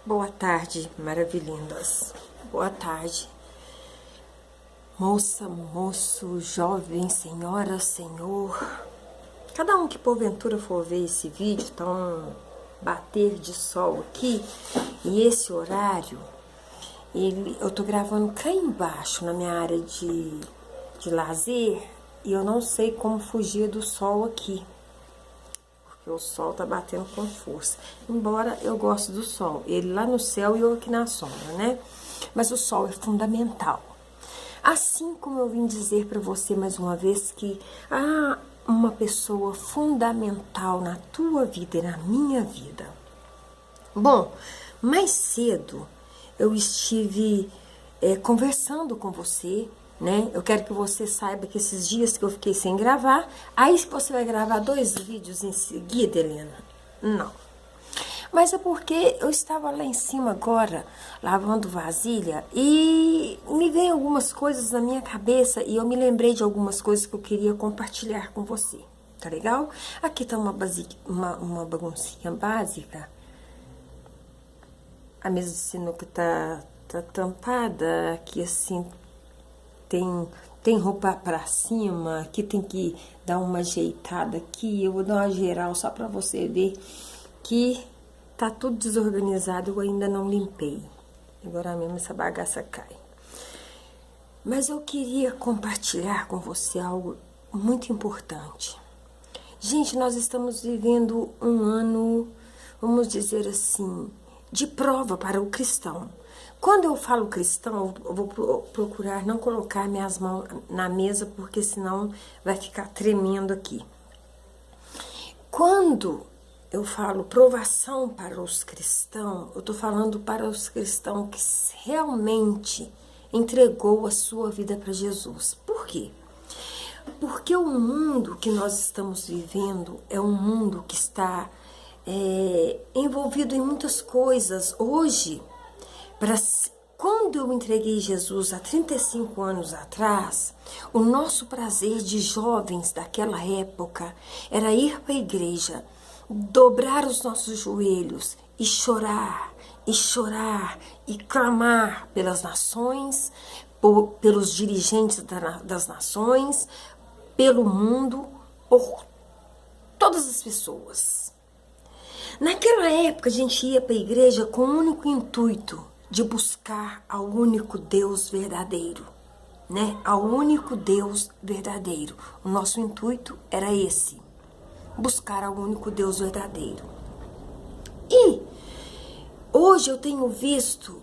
Boa tarde, maravilhindas. Boa tarde, moça, moço, jovem, senhora, senhor. Cada um que porventura for ver esse vídeo, tá um bater de sol aqui. E esse horário, eu tô gravando cá embaixo, na minha área de lazer. E eu não sei como fugir do sol aqui. Porque o sol tá batendo com força. Embora eu goste do sol. Ele lá no céu e eu aqui na sombra, né? Mas o sol é fundamental. Assim como eu vim dizer para você mais uma vez que há uma pessoa fundamental na tua vida e na minha vida. Bom, mais cedo eu estive conversando com você, né? Eu quero que você saiba que esses dias que eu fiquei sem gravar, aí você vai gravar 2 vídeos em seguida, Helena? Não. Mas é porque eu estava lá em cima agora, lavando vasilha, e me veio algumas coisas na minha cabeça, e eu me lembrei de algumas coisas que eu queria compartilhar com você, tá legal? Aqui tá uma baguncinha básica. A mesa de sinuca tá tampada, aqui assim tem roupa pra cima, aqui tem que dar uma ajeitada aqui. Eu vou dar uma geral só pra você ver que tá tudo desorganizado, eu ainda não limpei. Agora mesmo essa bagaça cai. Mas eu queria compartilhar com você algo muito importante. Gente, nós estamos vivendo um ano, vamos dizer assim, de prova para o cristão. Quando eu falo cristão, eu vou procurar não colocar minhas mãos na mesa, porque senão vai ficar tremendo aqui. Quando eu falo provação para os cristãos, eu estou falando para os cristãos que realmente entregou a sua vida para Jesus. Por quê? Porque o mundo que nós estamos vivendo é um mundo que está envolvido em muitas coisas. Hoje, quando eu entreguei Jesus há 35 anos atrás, o nosso prazer de jovens daquela época era ir para a igreja, dobrar os nossos joelhos e chorar, e clamar pelas nações, pelos dirigentes das nações, pelo mundo, por todas as pessoas. Naquela época a gente ia para a igreja com o único intuito de buscar ao único Deus verdadeiro, né? Ao único Deus verdadeiro. O nosso intuito era esse, buscar ao único Deus verdadeiro. E hoje eu tenho visto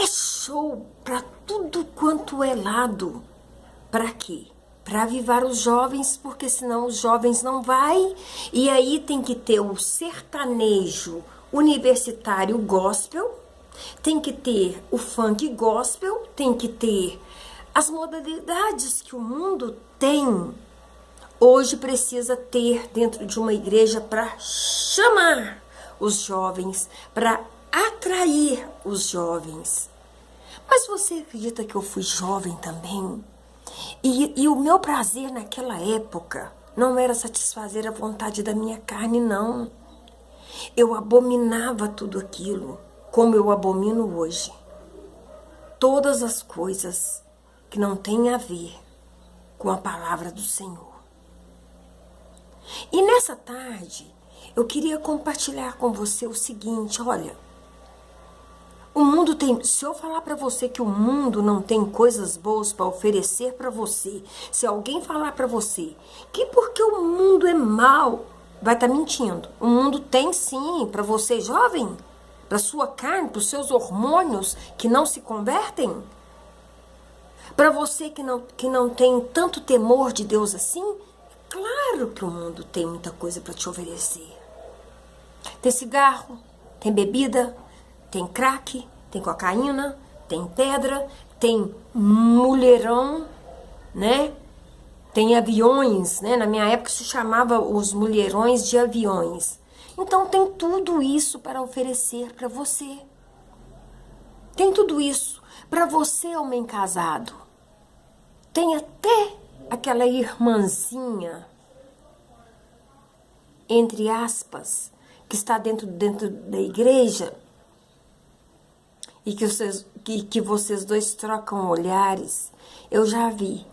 show para tudo quanto é lado. Para quê? Para avivar os jovens, porque senão os jovens não vai. E aí tem que ter o sertanejo universitário gospel, tem que ter o funk gospel, tem que ter as modalidades que o mundo tem. Hoje precisa ter dentro de uma igreja para chamar os jovens, para atrair os jovens. Mas você acredita que eu fui jovem também? E o meu prazer naquela época não era satisfazer a vontade da minha carne, não. Eu abominava tudo aquilo, como eu abomino hoje. Todas as coisas que não têm a ver com a palavra do Senhor. E nessa tarde, eu queria compartilhar com você o seguinte, olha, o mundo tem, se eu falar para você que o mundo não tem coisas boas para oferecer para você, se alguém falar para você que porque o mundo é mau, vai estar mentindo. O mundo tem sim, para você jovem, para sua carne, para os seus hormônios que não se convertem. Para você que não tem tanto temor de Deus assim, claro que o mundo tem muita coisa para te oferecer. Tem cigarro, tem bebida, tem crack, tem cocaína, tem pedra, tem mulherão, né? Tem aviões, né? Na minha época se chamava os mulherões de aviões. Então tem tudo isso para oferecer para você. Tem tudo isso para você, homem casado. Tem até aquela irmãzinha, entre aspas, que está dentro da igreja e que vocês dois trocam olhares. Eu já vi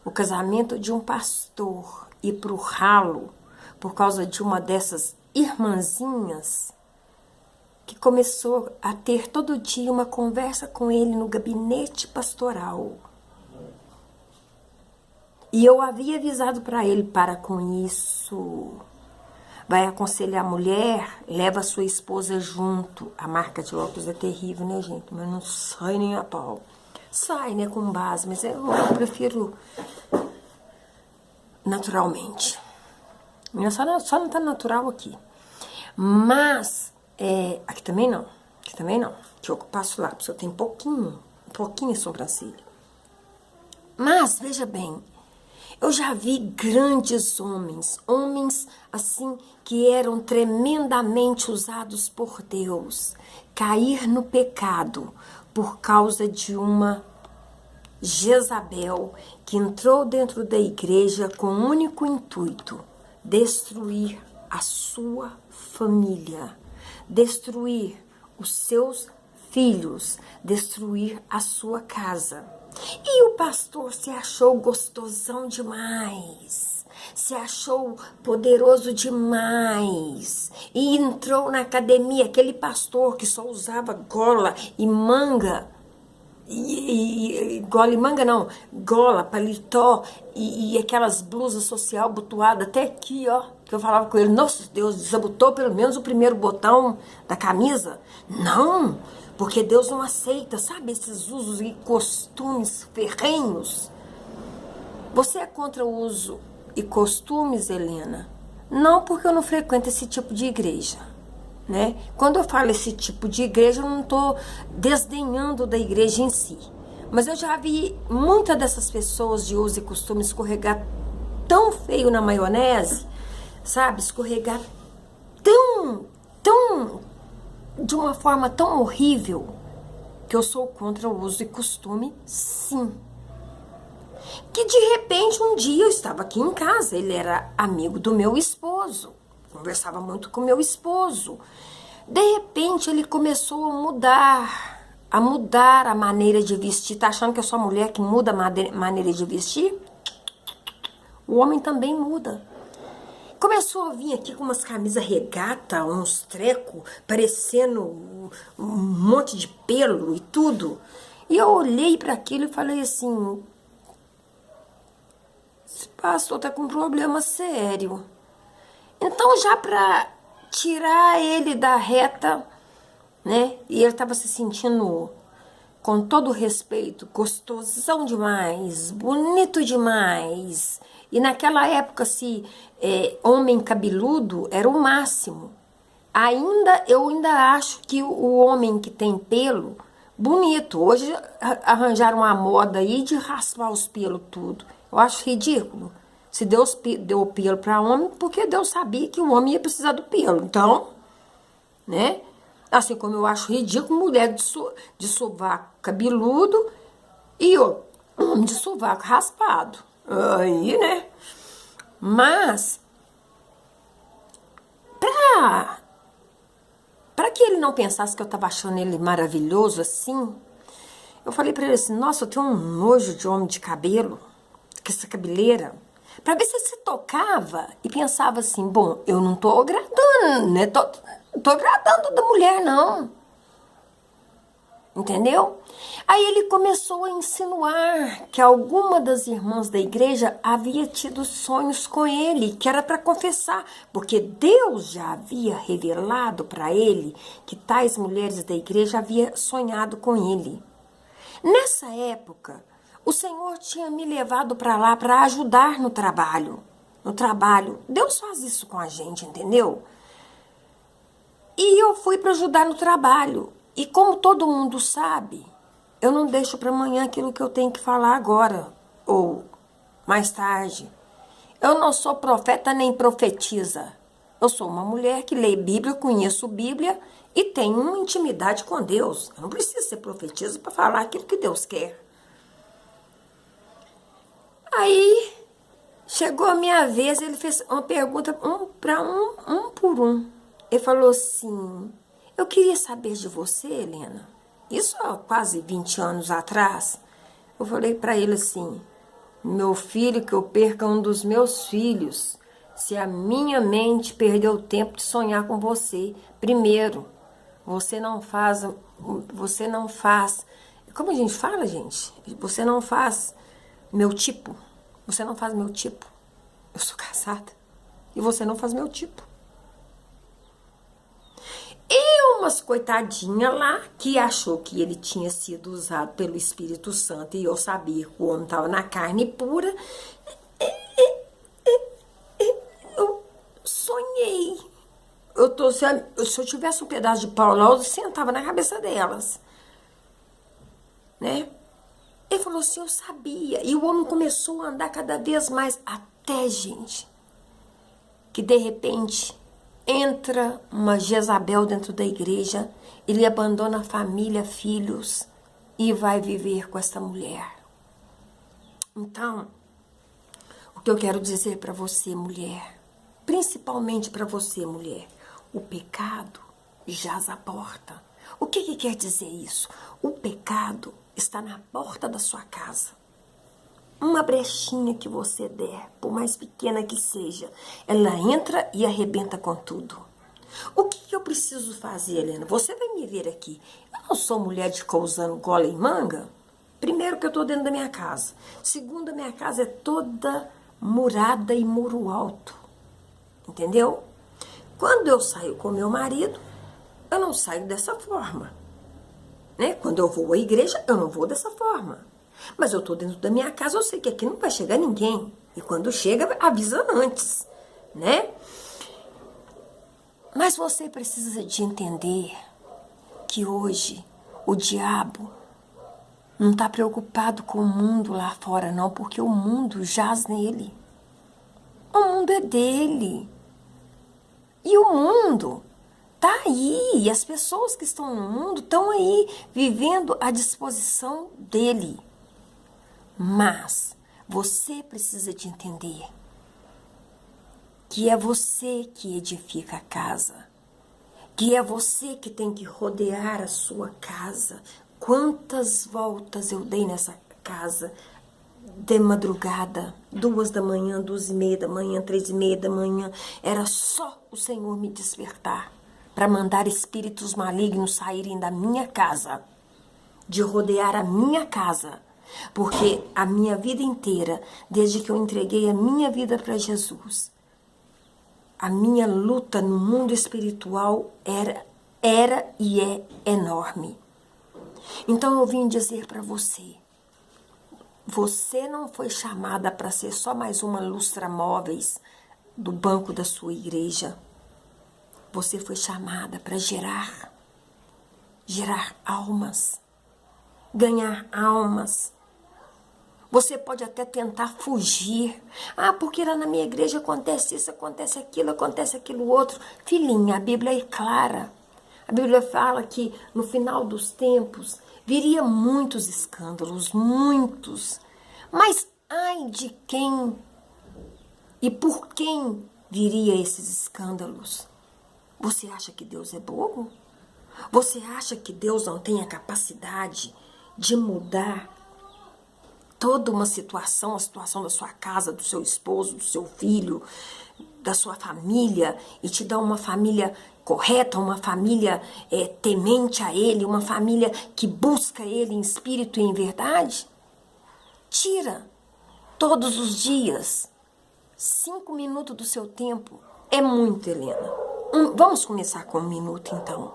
o casamento de um pastor ir pro ralo por causa de uma dessas irmãzinhas que começou a ter todo dia uma conversa com ele no gabinete pastoral. E eu havia avisado para ele: para com isso. Vai aconselhar a mulher, leva a sua esposa junto. A marca de óculos é terrível, né, gente? Mas não sai nem a pau. Sai, né, com base, mas eu prefiro naturalmente. Só não tá natural aqui. Mas, aqui também não. Aqui também não. Que eu passo lá, porque eu tenho pouquinho sobrancelha. Mas, veja bem, eu já vi grandes homens assim que eram tremendamente usados por Deus, cair no pecado por causa de uma Jezabel que entrou dentro da igreja com o único intuito: destruir a sua família, destruir os seus filhos, destruir a sua casa. E o pastor se achou gostosão demais, se achou poderoso demais e entrou na academia, aquele pastor que só usava gola e manga, gola e manga não, gola, paletó e aquelas blusas social abotoada até aqui, ó, que eu falava com ele: nossa Deus, desabotou pelo menos o primeiro botão da camisa. Não, porque Deus não aceita, sabe, esses usos e costumes ferrenhos. Você é contra o uso e costumes, Helena? Não, porque eu não frequento esse tipo de igreja, né? Quando eu falo esse tipo de igreja, eu não estou desdenhando da igreja em si. Mas eu já vi muitas dessas pessoas de uso e costume escorregar tão feio na maionese, sabe? Escorregar de uma forma tão horrível, que eu sou contra o uso e costume, sim. Que de repente um dia eu estava aqui em casa, ele era amigo do meu esposo, conversava muito com meu esposo. De repente ele começou a mudar a maneira de vestir. Tá achando que eu sou a mulher que muda a maneira de vestir? O homem também muda. Começou a vir aqui com umas camisas regata, uns trecos, parecendo um monte de pelo e tudo. E eu olhei para aquilo e falei assim: esse pastor tá com um problema sério. Então, já para tirar ele da reta, né? E ele tava se sentindo, com todo respeito, gostosão demais, bonito demais. E naquela época, homem cabeludo era o máximo. Eu ainda acho que o homem que tem pelo, bonito. Hoje arranjaram uma moda aí de raspar os pelos tudo. Eu acho ridículo. Se Deus deu pelo para homem, porque Deus sabia que o homem ia precisar do pelo. Então, né? Assim como eu acho ridículo mulher de sovaco cabeludo e homem de sovaco raspado. Aí, né? Mas, pra que ele não pensasse que eu tava achando ele maravilhoso assim, eu falei pra ele assim: nossa, eu tenho um nojo de homem de cabelo, com essa cabeleira. Pra ver se ele se tocava e pensava assim: bom, eu não tô agradando, né? Tô agradando da mulher, não. Entendeu? Aí ele começou a insinuar que alguma das irmãs da igreja havia tido sonhos com ele, que era para confessar, porque Deus já havia revelado para ele que tais mulheres da igreja haviam sonhado com ele. Nessa época, o Senhor tinha me levado para lá para ajudar no trabalho. Deus faz isso com a gente, entendeu? E eu fui para ajudar no trabalho. E como todo mundo sabe, eu não deixo para amanhã aquilo que eu tenho que falar agora, ou mais tarde. Eu não sou profeta nem profetiza. Eu sou uma mulher que lê Bíblia, conheço Bíblia e tenho uma intimidade com Deus. Eu não preciso ser profetisa para falar aquilo que Deus quer. Aí, chegou a minha vez, ele fez uma pergunta um por um. Ele falou assim, eu queria saber de você, Helena. Isso há quase 20 anos atrás. Eu falei para ele assim, meu filho, que eu perca um dos meus filhos, se a minha mente perdeu o tempo de sonhar com você. Primeiro, você não faz, como a gente fala, gente? Você não faz meu tipo. Você não faz meu tipo. Eu sou casada e você não faz meu tipo. E umas coitadinhas lá que achou que ele tinha sido usado pelo Espírito Santo e eu sabia que o homem estava na carne pura. Eu sonhei. Se eu tivesse um pedaço de pau lá, eu sentava na cabeça delas. Né? Ele falou assim, eu sabia. E o homem começou a andar cada vez mais. Até, gente, que de repente entra uma Jezabel dentro da igreja, ele abandona a família, filhos e vai viver com essa mulher. Então, o que eu quero dizer para você, mulher, principalmente para você, mulher, o pecado jaz à porta. O que quer dizer isso? O pecado está na porta da sua casa. Uma brechinha que você der, por mais pequena que seja, ela entra e arrebenta com tudo. O que eu preciso fazer, Helena? Você vai me ver aqui. Eu não sou mulher de ficar usando gola e manga. Primeiro, que eu estou dentro da minha casa. Segundo, a minha casa é toda murada e muro alto. Entendeu? Quando eu saio com meu marido, eu não saio dessa forma. Né? Quando eu vou à igreja, eu não vou dessa forma. Mas eu tô dentro da minha casa, eu sei que aqui não vai chegar ninguém. E quando chega, avisa antes, né? Mas você precisa de entender que hoje o diabo não tá preocupado com o mundo lá fora, não, porque o mundo jaz nele. O mundo é dele. E o mundo tá aí. E as pessoas que estão no mundo estão aí vivendo à disposição dele. Mas você precisa de entender que é você que edifica a casa, que é você que tem que rodear a sua casa. Quantas voltas eu dei nessa casa de madrugada, 2 da manhã, 2:30 da manhã, 3:30 da manhã, era só o Senhor me despertar para mandar espíritos malignos saírem da minha casa, de rodear a minha casa. Porque a minha vida inteira, desde que eu entreguei a minha vida para Jesus, a minha luta no mundo espiritual era e é enorme. Então eu vim dizer para você, você não foi chamada para ser só mais uma lustra-móveis do banco da sua igreja. Você foi chamada para gerar almas, ganhar almas. Você pode até tentar fugir. Ah, porque lá na minha igreja acontece isso, acontece aquilo outro. Filhinha, a Bíblia é clara. A Bíblia fala que no final dos tempos viria muitos escândalos, muitos. Mas ai de quem e por quem viria esses escândalos? Você acha que Deus é bobo? Você acha que Deus não tem a capacidade de mudar toda uma situação, a situação da sua casa, do seu esposo, do seu filho, da sua família, e te dar uma família correta, uma família temente a Ele, uma família que busca Ele em espírito e em verdade? Tira todos os dias 5 minutos do seu tempo. É muito, Helena. Vamos começar com 1 minuto, então.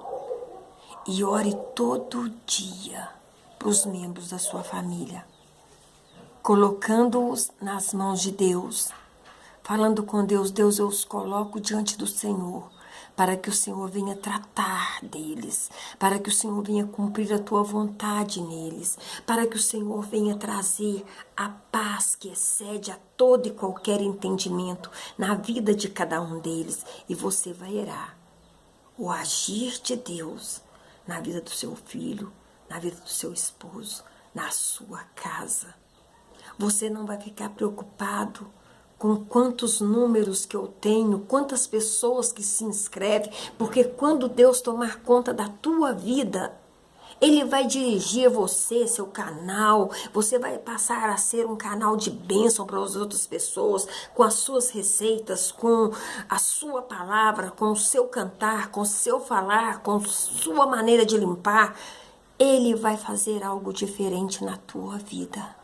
E ore todo dia para os membros da sua família, colocando-os nas mãos de Deus, falando com Deus, Deus, eu os coloco diante do Senhor, para que o Senhor venha tratar deles, para que o Senhor venha cumprir a tua vontade neles, para que o Senhor venha trazer a paz que excede a todo e qualquer entendimento na vida de cada um deles, e você verá o agir de Deus na vida do seu filho, na vida do seu esposo, na sua casa. Você não vai ficar preocupado com quantos números que eu tenho, quantas pessoas que se inscrevem, porque quando Deus tomar conta da tua vida, Ele vai dirigir você, seu canal, você vai passar a ser um canal de bênção para as outras pessoas, com as suas receitas, com a sua palavra, com o seu cantar, com o seu falar, com a sua maneira de limpar. Ele vai fazer algo diferente na tua vida.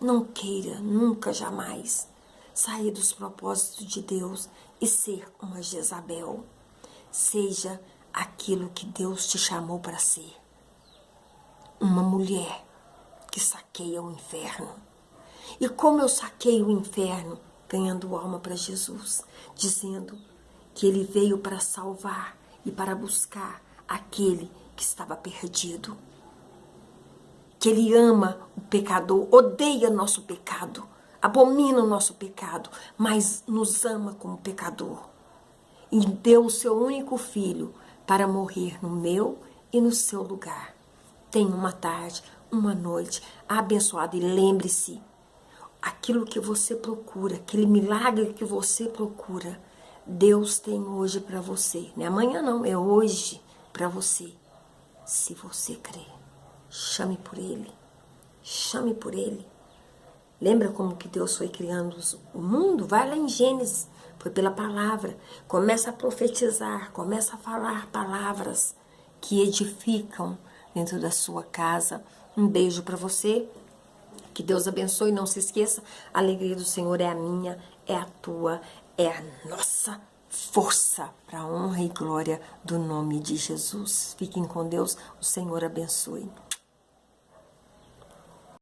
Não queira, nunca, jamais, sair dos propósitos de Deus e ser uma Jezabel. Seja aquilo que Deus te chamou para ser. Uma mulher que saqueia o inferno. E como eu saqueio o inferno? Ganhando alma para Jesus, dizendo que Ele veio para salvar e para buscar aquele que estava perdido. Que Ele ama o pecador, odeia nosso pecado, abomina o nosso pecado, mas nos ama como pecador. E deu o seu único filho para morrer no meu e no seu lugar. Tenha uma tarde, uma noite abençoada e lembre-se, aquilo que você procura, aquele milagre que você procura, Deus tem hoje para você. Não é amanhã não, é hoje para você. Se você crer, chame por Ele, chame por Ele. Lembra como que Deus foi criando o mundo? Vai lá em Gênesis, foi pela palavra. Começa a profetizar, começa a falar palavras que edificam dentro da sua casa. Um beijo para você. Que Deus abençoe. Não se esqueça, a alegria do Senhor é a minha, é a tua, é a nossa força para a honra e glória do nome de Jesus. Fiquem com Deus. O Senhor abençoe.